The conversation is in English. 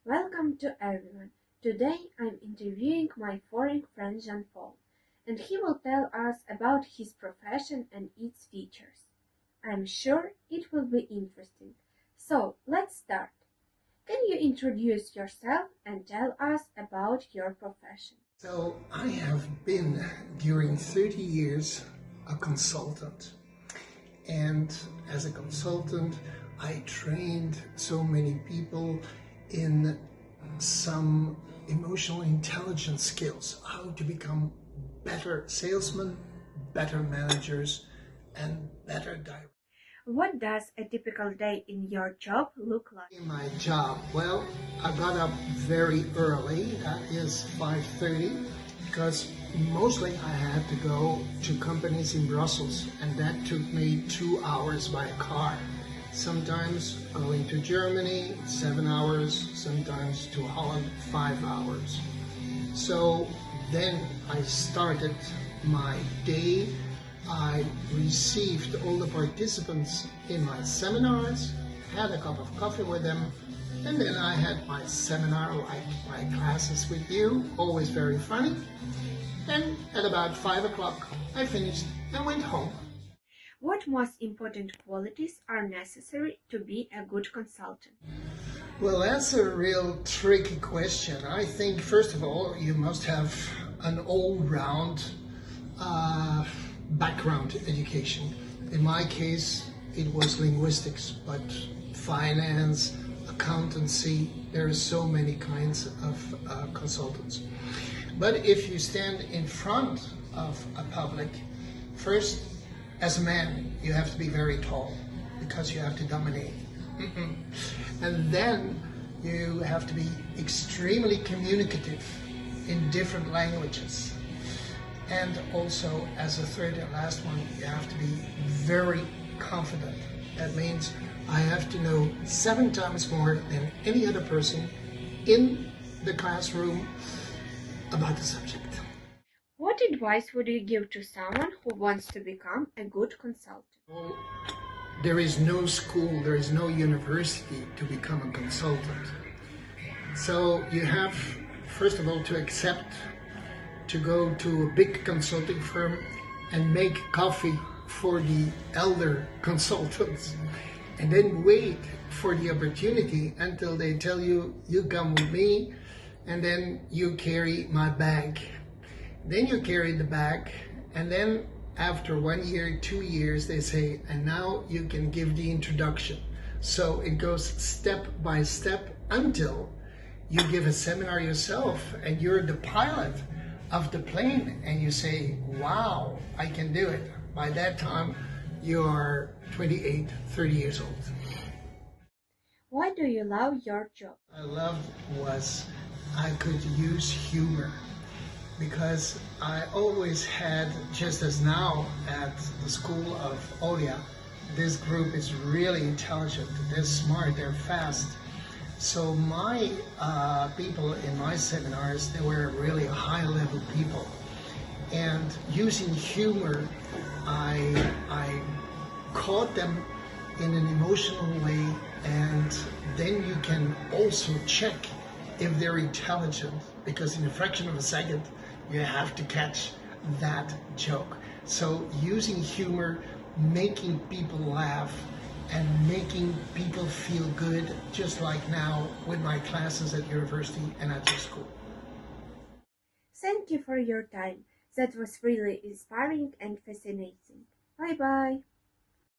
Welcome to everyone. Today I'm interviewing my foreign friend Jean-Paul, and he will tell us about his profession and its features. I'm sure it will be interesting. So let's start. Can you introduce yourself and tell us about your profession? So I have been during 30 years a consultant. And as a consultant, I trained so many people in some emotional intelligence skills, how to become better salesmen, better managers, and better directors. What does a typical day in your job look like? In my job, well, I got up very early, that is 5:30, because mostly I had to go to companies in Brussels, and that took me 2 hours by car. Sometimes going to Germany, 7 hours, sometimes to Holland, 5 hours. So then I started my day. I received all the participants in my seminars, had a cup of coffee with them, and then I had my seminar, like my classes with you, always very funny. And at about 5 o'clock, I finished and went home. What most important qualities are necessary to be a good consultant? Well, that's a real tricky question. I think, first of all, you must have an all-round background education. In my case, it was linguistics, but finance, accountancy, there are so many kinds of consultants. But if you stand in front of a public, first, as a man, you have to be very tall because you have to dominate. And then you have to be extremely communicative in different languages. And also, as a third and last one, you have to be very confident. That means I have to know 7 times more than any other person in the classroom about the subject. What advice would you give to someone who wants to become a good consultant? Well, there is no school, there is no university to become a consultant. So you have, first of all, to accept to go to a big consulting firm and make coffee for the elder consultants, and then wait for the opportunity until they tell you, you come with me, and then you carry my bag. Then you carry the bag, and then after 1 year, 2 years, they say, and now you can give the introduction. So it goes step by step until you give a seminar yourself, and you're the pilot of the plane, and you say, wow, I can do it. By that time, you are 28, 30 years old. Why do you love your job? I loved was I could use humor, because I always had, just as now at the school of Olia, this group is really intelligent, they're smart, they're fast. So my people in my seminars, they were really high-level people. And using humor, I caught them in an emotional way, and then you can also check if they're intelligent, because in a fraction of a second, you have to catch that joke. So using humor, making people laugh, and making people feel good, just like now with my classes at university and at your school. Thank you for your time. That was really inspiring and fascinating. Bye-bye.